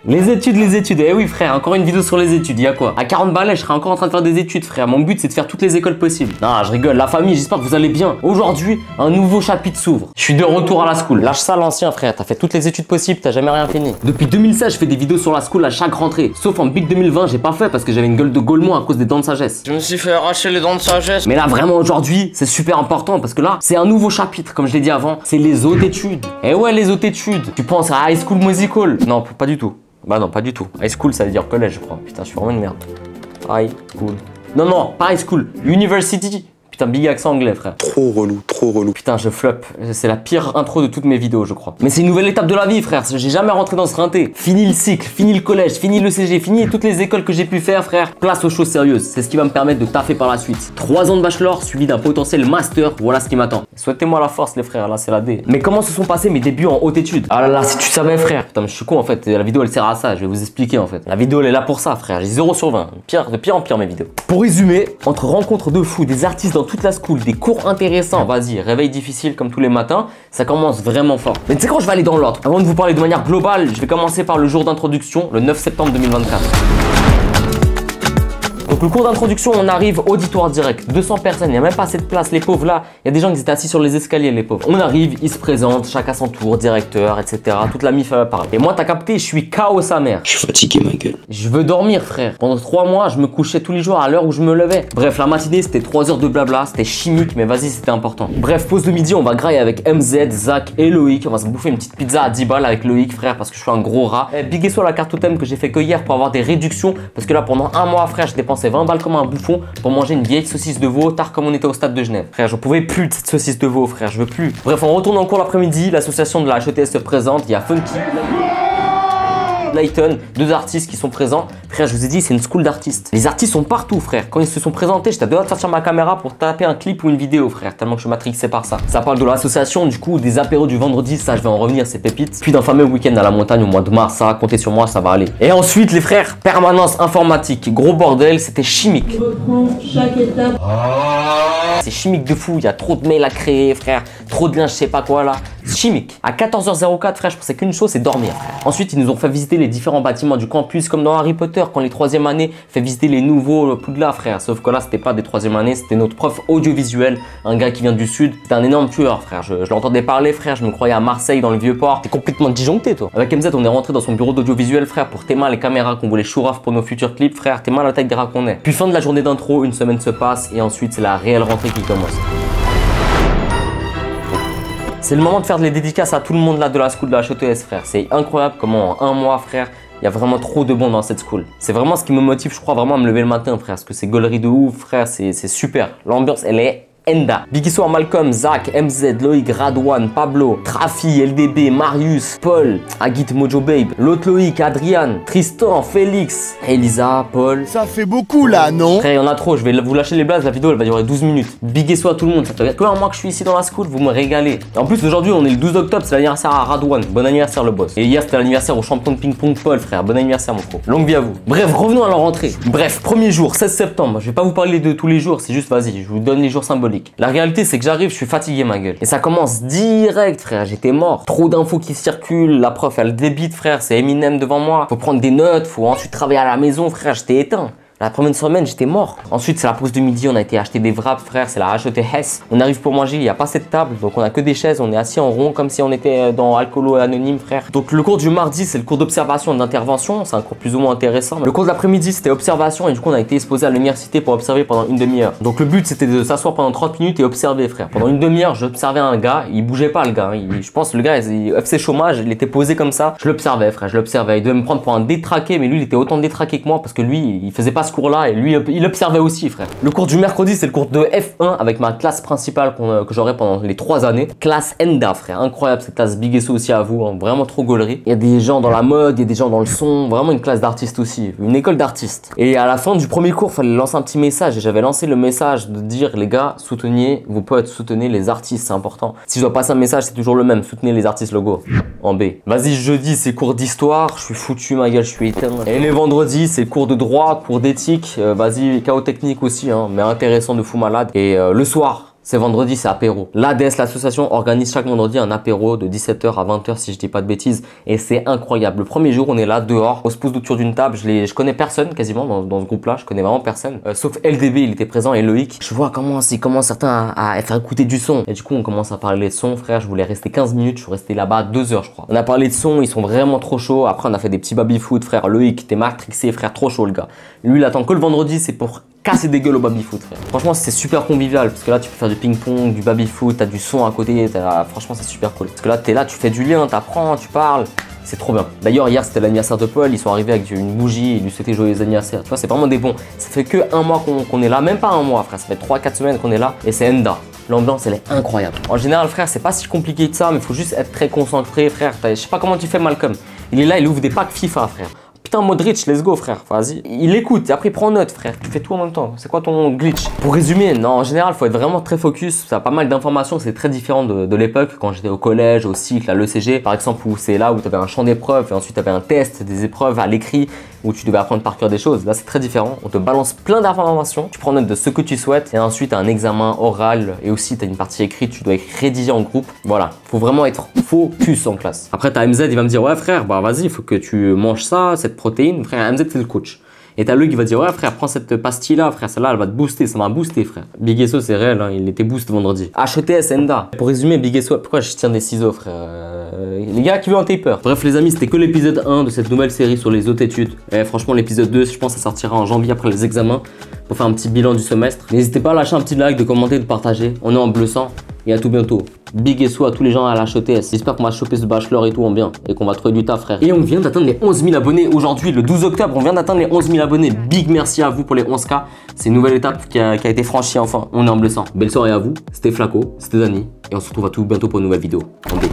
Les études. Eh oui, frère, encore une vidéo sur les études. Y'a quoi? À 40 balais, je serai encore en train de faire des études, frère. Mon but, c'est de faire toutes les écoles possibles. Non, je rigole. La famille, j'espère que vous allez bien. Aujourd'hui, un nouveau chapitre s'ouvre. Je suis de retour à la school. Lâche ça, l'ancien, frère. T'as fait toutes les études possibles, t'as jamais rien fini. Depuis 2016, je fais des vidéos sur la school à chaque rentrée. Sauf en Big 2020, j'ai pas fait parce que j'avais une gueule de Gaulmont à cause des dents de sagesse. Je me suis fait arracher les dents de sagesse. Mais là, vraiment, aujourd'hui, c'est super important parce que là, c'est un nouveau chapitre, comme je l'ai dit avant. C'est les autres études. Eh ouais, les autres études. Tu penses à High School Musical? Non, pas du tout. Bah non, pas du tout. High school, ça veut dire collège, je crois. Putain, je suis vraiment une merde. High school. Non, pas high school. University. Putain, big accent anglais, frère. Trop relou. Putain, je flop. C'est la pire intro de toutes mes vidéos, je crois. Mais c'est une nouvelle étape de la vie, frère. J'ai jamais rentré dans ce rinté. Fini le cycle, fini le collège, fini le CG, fini toutes les écoles que j'ai pu faire, frère. Place aux choses sérieuses. C'est ce qui va me permettre de taffer par la suite. 3 ans de bachelor suivi d'un potentiel master. Voilà ce qui m'attend. Souhaitez-moi la force, les frères. Là, c'est la D. Mais comment se sont passés mes débuts en haute étude? Ah là là, si tu savais, frère. Putain, mais je suis con en fait. La vidéo, elle sert à ça. Je vais vous expliquer en fait. La vidéo, elle est là pour ça, frère. J'ai 0 sur 20. De pire en pire, mes vidéos. Pour résumer, entre rencontres de fous, des artistes dans toute la school, des cours intéressants, vas-y, réveil difficile comme tous les matins, ça commence vraiment fort. Mais tu sais quand je vais aller dans l'ordre. Avant de vous parler de manière globale, je vais commencer par le jour d'introduction, le 9 septembre 2024. Donc le cours d'introduction, on arrive auditoire direct, 200 personnes, il n'y a même pas assez de place, les pauvres là, il y a des gens qui étaient assis sur les escaliers, les pauvres. On arrive, ils se présentent, chacun son tour, directeur, etc. Toute la mif parle. Et moi, t'as capté, je suis KO sa mère. Je suis fatigué, ma gueule. Je veux dormir, frère. Pendant 3 mois, je me couchais tous les jours à l'heure où je me levais. Bref, la matinée, c'était 3 heures de blabla, c'était chimique, mais vas-y, c'était important. Bref, pause de midi, on va grailler avec MZ, Zach et Loïc. On va se bouffer une petite pizza à 10 balles avec Loïc, frère, parce que je suis un gros rat. Big sur la carte totem que j'ai fait que hier pour avoir des réductions, parce que là, pendant 1 mois, frère, je dépensais 20 balles comme un bouffon pour manger une vieille saucisse de veau tard comme on était au stade de Genève. Frère, je pouvais plus de cette saucisse de veau, frère, je veux plus. Bref, on retourne en cours l'après-midi, l'association de la HETS se présente, il y a Funky, Layton, 2 artistes qui sont présents. Frère, je vous ai dit, c'est une school d'artistes. Les artistes sont partout, frère. Quand ils se sont présentés, j'étais à 2 doigts de sortir ma caméra pour taper un clip ou une vidéo, frère, tellement que je suis matrixé par ça. Ça parle de l'association, du coup, des apéros du vendredi, ça, je vais en revenir, c'est pépites. Puis d'un fameux week-end à la montagne au mois de mars, ça, comptez sur moi, ça va aller. Et ensuite, les frères, permanence informatique, gros bordel, c'était chimique. On reprend chaque étape. C'est chimique de fou, il y a trop de mails à créer, frère, trop de liens, je sais pas quoi là. Chimique. À 14h04, frère, je pensais qu'une chose, c'est dormir, frère. Ensuite, ils nous ont fait visiter les différents bâtiments du campus, comme dans Harry Potter, quand les 3e années fait visiter les nouveaux Poudlard, frère. Sauf que là, c'était pas des 3e années, c'était notre prof audiovisuel, un gars qui vient du sud. C'était un énorme tueur, frère. Je l'entendais parler, frère, je me croyais à Marseille, dans le Vieux-Port. T'es complètement disjoncté, toi. Avec MZ, on est rentré dans son bureau d'audiovisuel, frère, pour Théma les caméras qu'on voulait show off pour nos futurs clips, frère. Théma la taille des rats qu'on est. Puis fin de la journée d'intro, une semaine se passe, et ensuite, c'est la réelle rentrée qui commence. C'est le moment de faire les dédicaces à tout le monde là de la school de la HETS, frère. C'est incroyable comment en 1 mois, frère, il y a vraiment trop de bons dans cette school. C'est vraiment ce qui me motive, je crois, vraiment à me lever le matin, frère. Parce que c'est gaulerie de ouf, frère, c'est super. L'ambiance, elle est Enda. Big à Malcolm, Zach, MZ, Loïc, Radwan, Pablo, Trafi, LDB, Marius, Paul, Agit Mojo Babe, l'autre Loïc, Adrian, Tristan, Félix, Elisa, Paul. Ça fait beaucoup là, non? Frère, il y en a trop, je vais vous lâcher les blagues, la vidéo elle va durer 12 minutes. Big à tout le monde, ça fait que 1 mois que je suis ici dans la school, vous me régalez. En plus, aujourd'hui, on est le 12 octobre, c'est l'anniversaire à Radwan. Bon anniversaire, le boss. Et hier, c'était l'anniversaire au champion de ping-pong Paul, frère. Bon anniversaire, mon frère. Longue vie à vous. Bref, revenons à la rentrée. Bref, premier jour, 16 septembre. Je vais pas vous parler de tous les jours, c'est juste, vas-y, je vous donne les jours symboliques. La réalité, c'est que j'arrive, je suis fatigué, ma gueule. Et ça commence direct, frère. J'étais mort. Trop d'infos qui circulent. La prof, elle débite, frère. C'est Eminem devant moi. Faut prendre des notes. Faut ensuite travailler à la maison, frère. J'étais éteint. La première semaine, j'étais mort. Ensuite, c'est la pause de midi, on a été acheter des wraps, frère, c'est la HETS. On arrive pour manger, il n'y a pas cette table, donc on a que des chaises, on est assis en rond comme si on était dans Alcoolo Anonyme, frère. Donc le cours du mardi, c'est le cours d'observation et d'intervention, c'est un cours plus ou moins intéressant. Le cours de l'après-midi, c'était observation et du coup, on a été exposé à l'université pour observer pendant une demi-heure. Donc le but, c'était de s'asseoir pendant 30 minutes et observer, frère. Pendant une demi-heure, j'observais un gars, il bougeait pas, le gars. Je pense, le gars, il FC chômage, il était posé comme ça. Je l'observais, frère, je l'observais. Il devait me prendre pour un détraqué, mais lui, il était autant détraqué que moi parce que lui, il faisait pas ce cours-là et lui, il observait aussi, frère. Le cours du mercredi, c'est le cours de F1 avec ma classe principale que j'aurai pendant les 3 années. Classe Enda, frère. Incroyable cette classe. Big SO aussi à vous, hein. Vraiment trop gaulerie. Il y a des gens dans la mode, il y a des gens dans le son. Vraiment une classe d'artistes aussi. Une école d'artistes. Et à la fin du premier cours, il fallait lancer un petit message. Et j'avais lancé le message de dire, les gars, soutenez vos potes, soutenez les artistes, c'est important. Si je dois passer un message, c'est toujours le même. Soutenez les artistes logo. En B. Vas-y, jeudi, c'est cours d'histoire. Je suis foutu, ma gueule, je suis éteint. Et les vendredis, c'est cours de droit, cours d'éthique. Vas-y, chaos technique aussi, hein, mais intéressant de fou malade. Et le soir, C'est vendredi, c'est apéro. L'ADS, l'association, organise chaque vendredi un apéro de 17h à 20h si je dis pas de bêtises. Et c'est incroyable. Le premier jour, on est là, dehors, on se pose autour d'une table. Je connais personne quasiment dans ce groupe-là. Je connais vraiment personne. Sauf LDB, il était présent et Loïc. Je vois comment certains à faire écouter du son. Et du coup, on commence à parler de son, frère. Je voulais rester 15 minutes. Je suis resté là-bas 2 heures, je crois. On a parlé de son, ils sont vraiment trop chauds. Après, on a fait des petits baby-foot, frère. Loïc, t'es matrixé, frère, trop chaud, le gars. Lui, il attend que le vendredi, c'est pour casser des gueules au baby-foot, frère. Franchement, c'est super convivial parce que là, tu peux faire du ping-pong, du baby-foot, t'as du son à côté. Franchement, c'est super cool. Parce que là, t'es là, tu fais du lien, t'apprends, tu parles. C'est trop bien. D'ailleurs, hier, c'était l'anniversaire de Paul. Ils sont arrivés avec une bougie et lui souhaitaient joyeux anniversaire. Tu vois, c'est vraiment des bons. Ça fait que 1 mois qu'on est là. Même pas 1 mois, frère. Ça fait 3-4 semaines qu'on est là. Et c'est Enda. L'ambiance, elle est incroyable. En général, frère, c'est pas si compliqué que ça, mais il faut juste être très concentré, frère. Je sais pas comment tu fais, Malcolm. Il est là, il ouvre des packs FIFA, frère. Putain, Modric, let's go, frère. Vas-y. Il écoute, et après il prend note, frère. Tu fais tout en même temps. C'est quoi ton glitch? Pour résumer, non, en général, il faut être vraiment très focus. Ça a pas mal d'informations. C'est très différent de l'époque quand j'étais au collège, au cycle, à l'ECG, par exemple, où c'est là où tu avais un champ d'épreuves et ensuite tu avais un test, des épreuves à l'écrit où tu devais apprendre par cœur des choses. Là, c'est très différent. On te balance plein d'informations. Tu prends note de ce que tu souhaites et ensuite, tu as un examen oral et aussi tu as une partie écrite. Tu dois rédiger en groupe. Voilà. Faut vraiment être focus en classe. Après, tu as MZ, il va me dire, ouais, frère, bah vas-y, il faut que tu manges ça, cette protéine. Frère, MZ, c'est le coach. Et t'as Luc qui va dire, ouais, frère, prends cette pastille là, frère, celle-là, elle va te booster. Ça m'a boosté, frère. Big SO, c'est réel, hein, il était boost vendredi. HETS, Enda. Pour résumer, Big SO, pourquoi je tiens des ciseaux, frère? Les gars qui veulent un taper. Bref, les amis, c'était que l'épisode 1 de cette nouvelle série sur les autres études. Et franchement, l'épisode 2, je pense que ça sortira en janvier après les examens pour faire un petit bilan du semestre. N'hésitez pas à lâcher un petit like, de commenter, de partager. On est en bleu sang. Et à tout bientôt. Big SO à tous les gens à la HETS. J'espère qu'on va choper ce bachelor et tout en bien. Et qu'on va trouver du taf, frère. Et on vient d'atteindre les 11 000 abonnés aujourd'hui, le 12 octobre. On vient d'atteindre les 11 000 abonnés. Big merci à vous pour les 11K. C'est une nouvelle étape qui a été franchie enfin. On est en bleu sang. Belle soirée à vous. C'était Flaco, c'était Dani. Et on se retrouve à tout bientôt pour une nouvelle vidéo. En B.